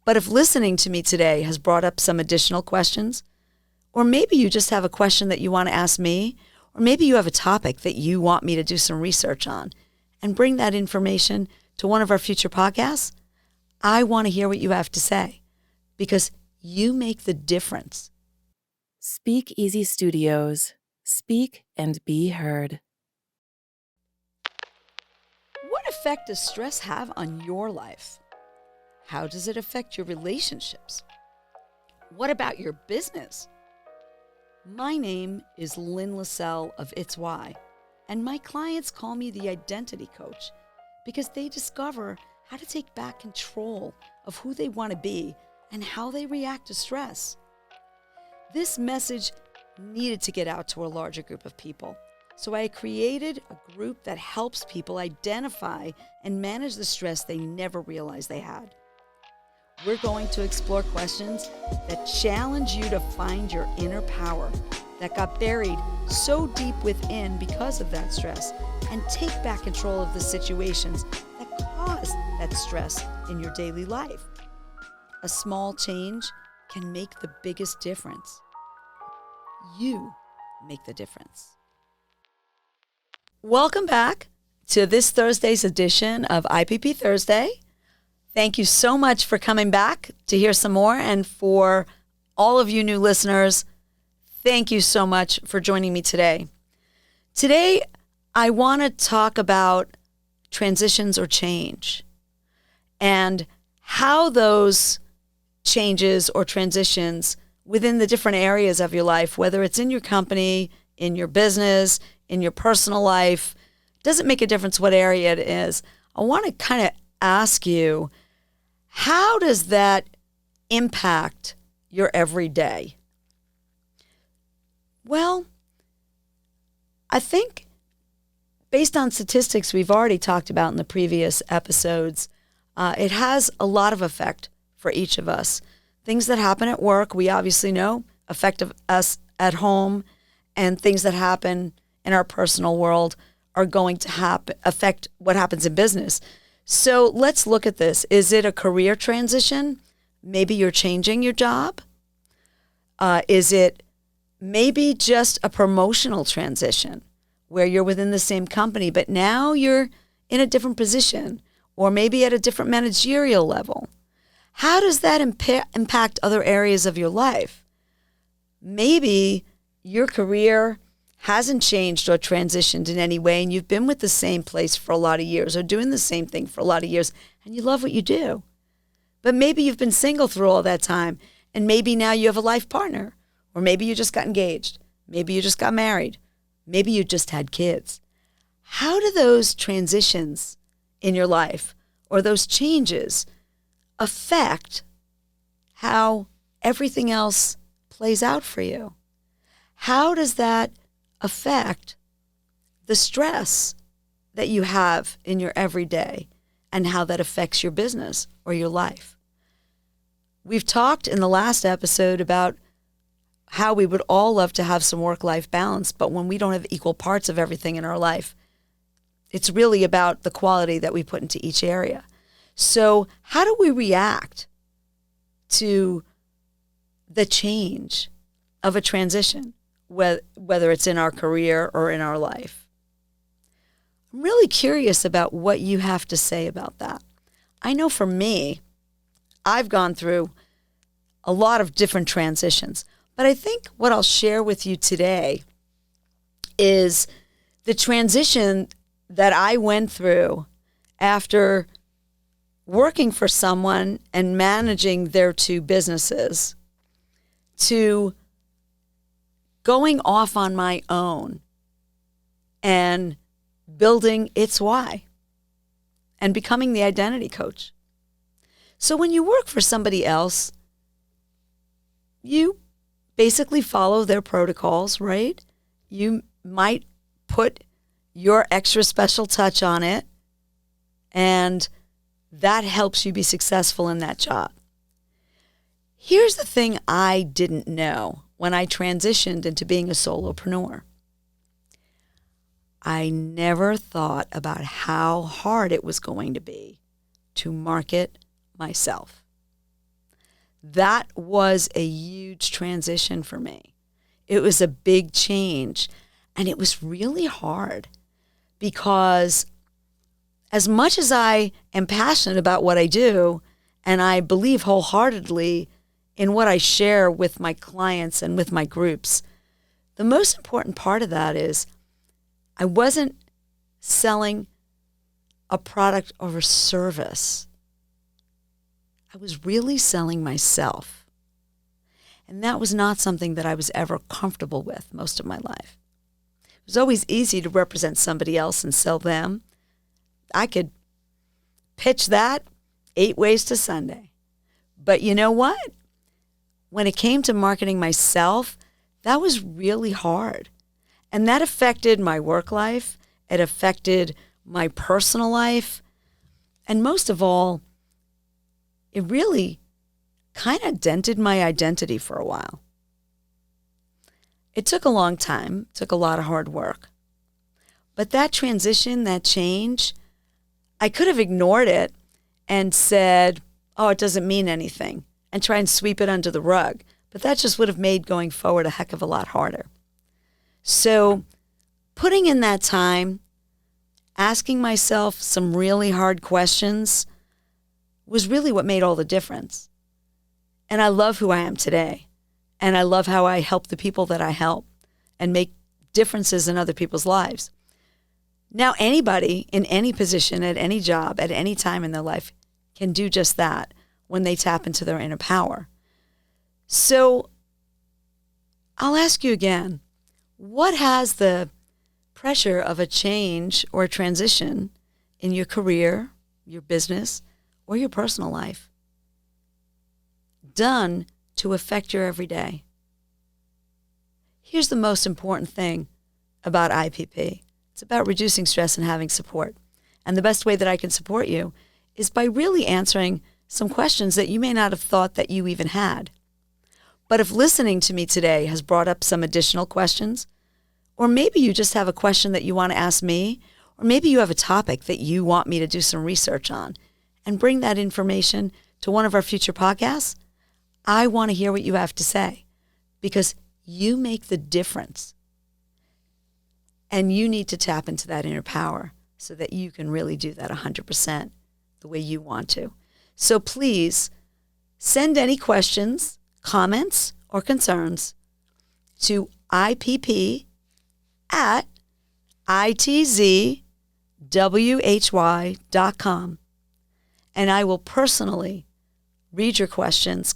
But if listening to me today has brought up some additional questions, or maybe you just have a question that you want to ask me, or maybe you have a topic that you want me to do some research on and bring that information to one of our future podcasts, I want to hear what you have to say because you make the difference. Speak Easy Studios. Speak and be heard. What effect does stress have on your life? How does it affect your relationships? What about your business? My name is Lynn Lassell of ItzWhy, and my clients call me the identity coach because they discover how to take back control of who they want to be and how they react to stress. This message needed to get out to a larger group of people, so I created a group that helps people identify and manage the stress they never realized they had. We're going to explore questions that challenge you to find your inner power that got buried so deep within because of that stress and take back control of the situations that caused that stress in your daily life. A small change can make the biggest difference. You make the difference. Welcome back to this Thursday's edition of IPP Thursday. Thank you so much for coming back to hear some more. And for all of you new listeners, thank you so much for joining me today. Today, I want to talk about transitions or change and how those changes or transitions within the different areas of your life, whether it's in your company, in your business, in your personal life, doesn't make a difference what area it is. I want to kind of ask you, how does that impact your everyday? Well, I think based on statistics we've already talked about in the previous episodes, it has a lot of effect for each of us. Things that happen at work, we obviously know, affect us at home, and things that happen in our personal world are going to affect what happens in business. So let's look at this. Is it a career transition? Maybe you're changing your job. Is it maybe just a promotional transition where you're within the same company, but now you're in a different position or maybe at a different managerial level? How does that impact other areas of your life? Maybe your career hasn't changed or transitioned in any way, and you've been with the same place for a lot of years or doing the same thing for a lot of years, and you love what you do. But maybe you've been single through all that time, and maybe now you have a life partner, or maybe you just got engaged. Maybe you just got married. Maybe you just had kids. How do those transitions in your life or those changes affect how everything else plays out for you? How does that affect the stress that you have in your everyday and how that affects your business or your life? We've talked in the last episode about how we would all love to have some work-life balance, but when we don't have equal parts of everything in our life, it's really about the quality that we put into each area. So how do we react to the change of a transition, whether it's in our career or in our life? I'm really curious about what you have to say about that. I know for me, I've gone through a lot of different transitions, but I think what I'll share with you today is the transition that I went through after working for someone and managing their two businesses to going off on my own and building ItzWhy and becoming the identity coach. So when you work for somebody else, you basically follow their protocols, right? You might put your extra special touch on it, and that helps you be successful in that job. Here's the thing I didn't know when I transitioned into being a solopreneur. I never thought about how hard it was going to be to market myself. that was a huge transition for me. It was a big change, and it was really hard because as much as I am passionate about what I do, and I believe wholeheartedly in what I share with my clients and with my groups, the most important part of that is I wasn't selling a product or a service. I was really selling myself. And that was not something that I was ever comfortable with most of my life. It was always easy to represent somebody else and sell them. I could pitch that 8 ways to Sunday. But you know what? When it came to marketing myself, that was really hard. And that affected my work life. It affected my personal life. And most of all, it really kind of dented my identity for a while. It took a long time, took a lot of hard work. But that transition, that change, I could have ignored it and said, oh, it doesn't mean anything, and try and sweep it under the rug. But that just would have made going forward a heck of a lot harder. So putting in that time, asking myself some really hard questions was really what made all the difference. And I love who I am today. And I love how I help the people that I help and make differences in other people's lives. Now, anybody in any position, at any job, at any time in their life can do just that when they tap into their inner power. So I'll ask you again, what has the pressure of a change or a transition in your career, your business, or your personal life done to affect your everyday? Here's the most important thing about IPP. It's about reducing stress and having support. And the best way that I can support you is by really answering some questions that you may not have thought that you even had. But if listening to me today has brought up some additional questions, or maybe you just have a question that you want to ask me, or maybe you have a topic that you want me to do some research on and bring that information to one of our future podcasts, I want to hear what you have to say, because you make the difference. And you need to tap into that inner power so that you can really do that 100% the way you want to. So please send any questions, comments, or concerns to ipp@itzwhy.com. And I will personally read your questions,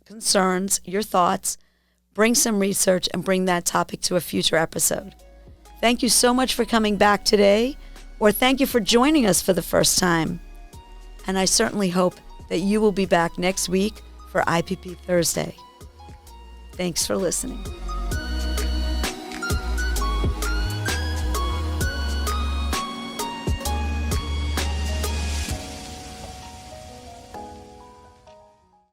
concerns, your thoughts, bring some research, and bring that topic to a future episode. Thank you so much for coming back today, or thank you for joining us for the first time. And I certainly hope that you will be back next week for IPP Thursday. Thanks for listening.